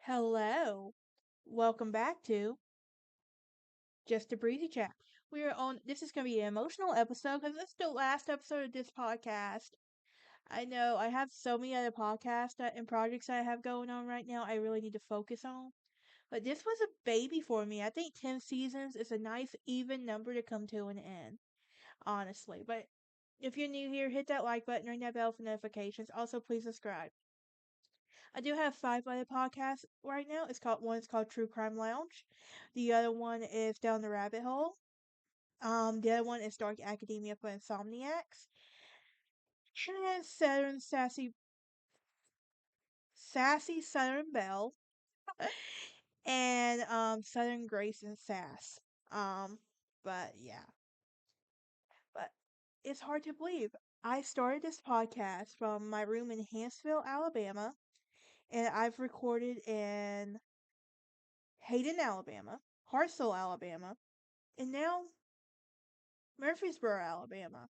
Hello. Welcome back to Just a Breezy Chat. This is going to be an emotional episode because it's the last episode of this podcast. I know I have so many other and projects I have going on right now I really need to focus on. But this was a baby for me. I think 10 seasons is a nice, even number to come to an end, honestly. But if you're new here, hit that like button, ring that bell for notifications. Also, please subscribe. I do have five other podcasts right now. One is called True Crime Lounge. The other one is Down the Rabbit Hole. The other one is Dark Academia for Insomniacs. And Sassy Southern Belle, and Southern Grace and Sass. Um, but yeah, but it's hard to believe. I started this podcast from my room in Hanceville, Alabama, and I've recorded in Hayden, Alabama, Hartselle, Alabama, and now Murfreesboro, Alabama.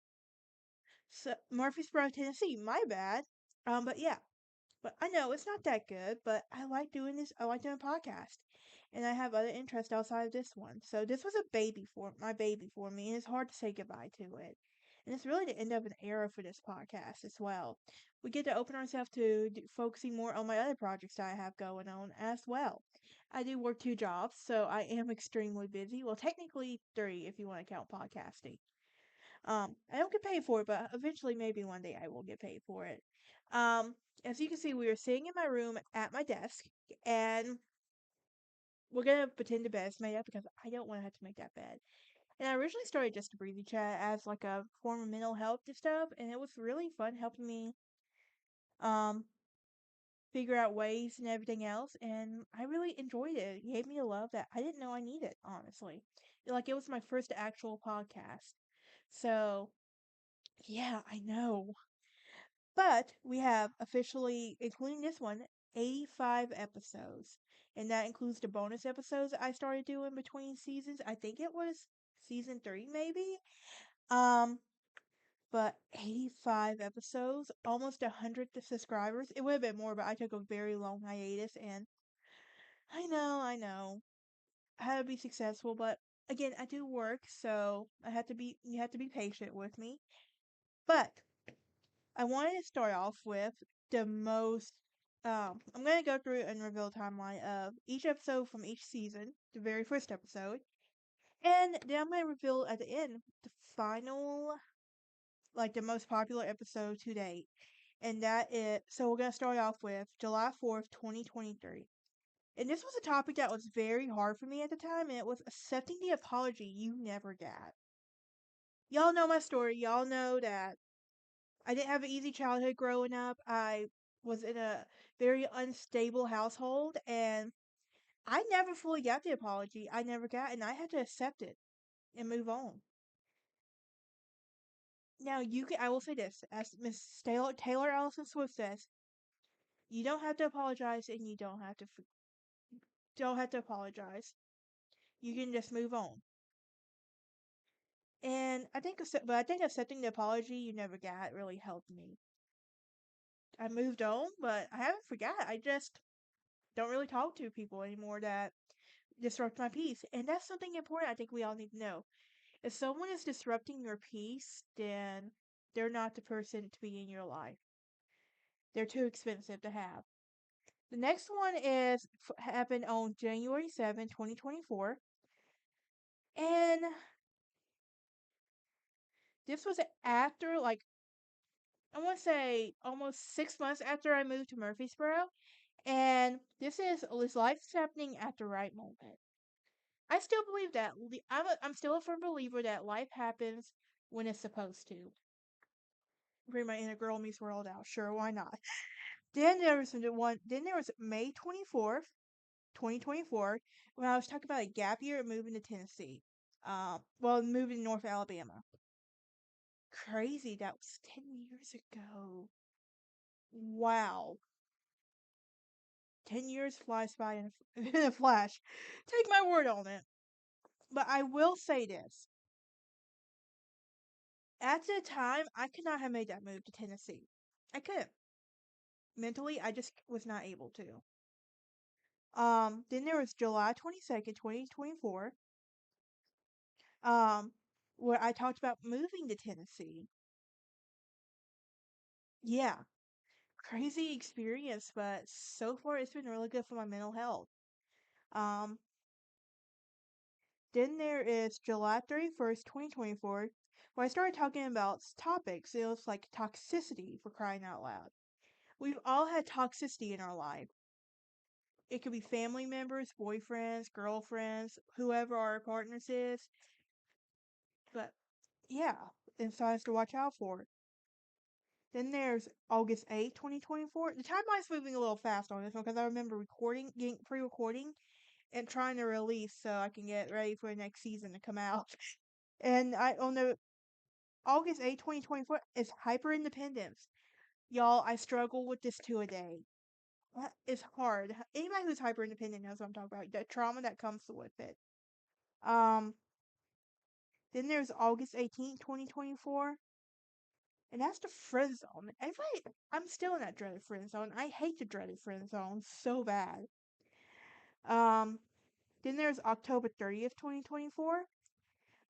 So Murfreesboro, Tennessee. My bad. But yeah. But I know it's not that good, but I like doing this. I like doing podcast, and I have other interests outside of this one. So this was a baby for me, and it's hard to say goodbye to it. And it's really the end of an era for this podcast as well. We get to open ourselves to focusing more on my other projects that I have going on as well. I do work two jobs, so I am extremely busy. Well, technically three if you want to count podcasting. I don't get paid for it, but eventually, maybe one day I will get paid for it. Um, as you can see, we are sitting in my room at my desk, and we're gonna pretend the bed is made up because I don't want to have to make that bed. And I originally started just a breathing chat as like a form of mental health and stuff, and it was really fun helping me um figure out ways and everything else, and I really enjoyed it. It gave me a love that I didn't know I needed, honestly. Like it was my first actual podcast. So yeah, I know. But we have officially, including this one, 85 episodes. And that includes the bonus episodes I started doing between seasons. I think it was season 3, maybe. Um, but 85 episodes, almost 100 subscribers. It would have been more, but I took a very long hiatus. And I know. I had to be successful, but again, I do work, so you have to be patient with me. But I wanted to start off with the most. I'm going to go through and reveal a timeline of each episode from each season, the very first episode, and then I'm going to reveal at the end the final, like the most popular episode to date. And that is, so we're going to start off with July 4th, 2023. And this was a topic that was very hard for me at the time, and it was accepting the apology you never got. Y'all know my story. Y'all know that I didn't have an easy childhood growing up. I was in a very unstable household, and I never fully got the apology. I never got, and I had to accept it and move on. Now, I will say this, as Taylor Allison Swift says, you don't have to apologize, and you don't have to apologize. You can just move on. And I think accepting the apology you never got really helped me. I moved on, but I haven't forgot. I just don't really talk to people anymore that disrupt my peace. And that's something important I think we all need to know. If someone is disrupting your peace, then they're not the person to be in your life. They're too expensive to have. The next one happened on January 7, 2024. And this was after, like, I want to say almost 6 months after I moved to Murfreesboro. And this life is happening at the right moment. I still believe that. I'm still a firm believer that life happens when it's supposed to. Bring my inner girl meets world out. Sure, why not? Then there was May 24th, 2024, when I was talking about a gap year and moving to Tennessee. Moving to North Alabama. Crazy, that was 10 years ago. Wow. 10 years flies by in a flash. Take my word on it. But I will say this. At the time, I could not have made that move to Tennessee. I couldn't. Mentally, I just was not able to. Then there was July 22nd, 2024, um, where I talked about moving to Tennessee. Yeah, crazy experience, but so far it's been really good for my mental health. Um, then there is July 31st, 2024, where I started talking about topics. It was like toxicity, for crying out loud. We've all had toxicity in our life. It could be family members, boyfriends, girlfriends, whoever our partners is. But yeah, it's something to watch out for. Then there's August 8th, 2024. The timeline's moving a little fast on this one because I remember getting pre-recording and trying to release so I can get ready for the next season to come out. And on the August 8th, 2024 is Hyper Independence. Y'all, I struggle with this to a day. It's hard. Anybody who's hyper independent knows what I'm talking about. The trauma that comes with it. Um, then there's August 18th, 2024. And that's the friend zone. I'm still in that dreaded friend zone. I hate the dreaded friend zone so bad. Um, then there's October 30th, 2024.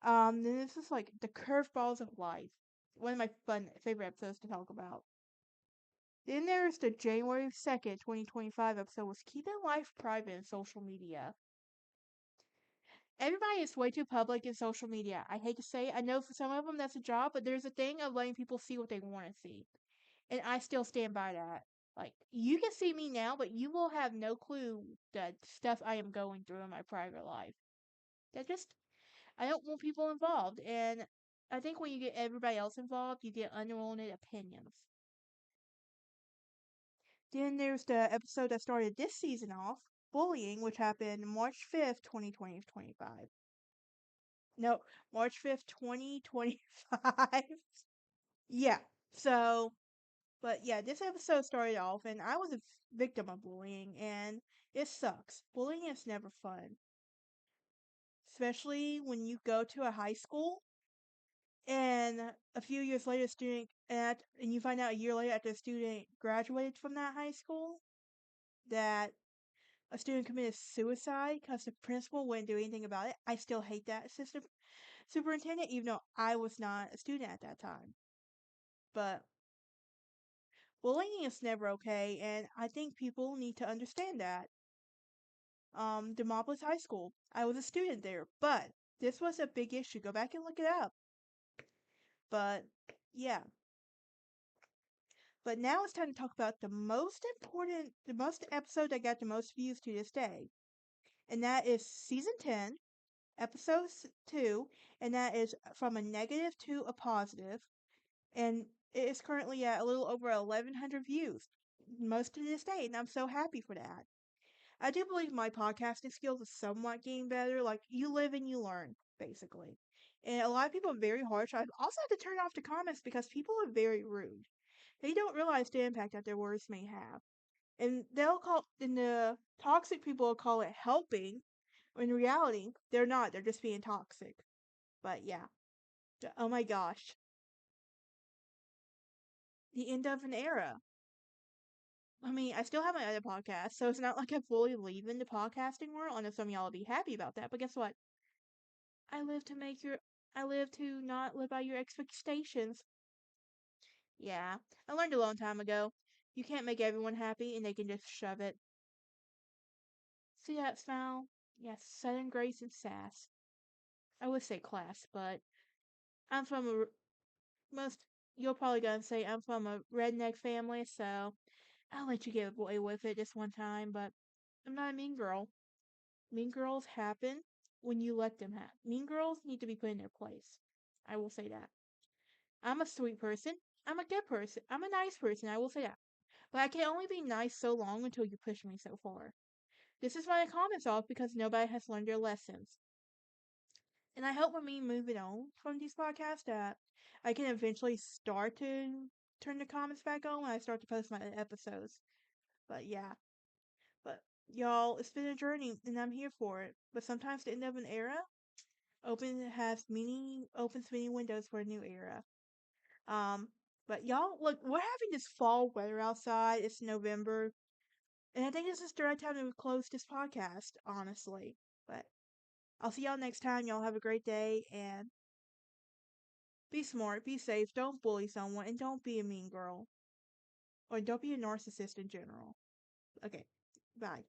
Then this is like the curveballs of life. One of my favorite episodes to talk about. Then there's the January 2nd, 2025 episode was Keeping Life Private in Social Media. Everybody is way too public in social media. I hate to say it. I know for some of them that's a job, but there's a thing of letting people see what they want to see. And I still stand by that. Like, you can see me now, but you will have no clue the stuff I am going through in my private life. That just, I don't want people involved. And I think when you get everybody else involved, you get unwanted opinions. Then there's the episode that started this season off, Bullying, which happened March 5th, 2025. No, March 5th, 2025. Yeah. So, but yeah, this episode started off, and I was a victim of bullying, and it sucks. Bullying is never fun, especially when you go to a high school and a few years later, and you find out a year later after a student graduated from that high school that a student committed suicide because the principal wouldn't do anything about it. I still hate that assistant superintendent, even though I was not a student at that time. But bullying is never okay, and I think people need to understand that. Demopolis High School. I was a student there, but this was a big issue. Go back and look it up. But yeah. But now it's time to talk about the most episode that got the most views to this day. And that is season 10, episode 2, and that is from a negative to a positive. And it is currently at a little over 1,100 views, most to this day, and I'm so happy for that. I do believe my podcasting skills are somewhat getting better. Like, you live and you learn, basically. And a lot of people are very harsh. I've also had to turn off the comments because people are very rude. They don't realize the impact that their words may have. And the toxic people will call it helping. When in reality, they're not. They're just being toxic. But yeah. Oh my gosh. The end of an era. I mean, I still have my other podcast, so it's not like I'm fully leaving the podcasting world. I know some of y'all will be happy about that, but guess what? I live to make your I live to not live by your expectations. Yeah, I learned a long time ago. You can't make everyone happy and they can just shove it. See that smile? Yes, Southern grace and sass. I would say class, but I'm from most you're probably gonna say I'm from a redneck family, so I'll let you get away with it this one time, but I'm not a mean girl. Mean girls happen when you let them happen. Mean girls need to be put in their place. I will say that. I'm a sweet person. I'm a good person. I'm a nice person. I will say that. But I can only be nice so long until you push me so far. This is why I comments off because nobody has learned their lessons. And I hope when me moving on from these podcasts that I can eventually start to turn the comments back on when I start to post my episodes. But yeah. But y'all, it's been a journey and I'm here for it. But sometimes the end of an era opens many windows for a new era. Um, but y'all, look, we're having this fall weather outside. It's November. And I think this is the right time to close this podcast, honestly. But I'll see y'all next time. Y'all have a great day and be smart, be safe, don't bully someone, and don't be a mean girl. Or don't be a narcissist in general. Okay, bye.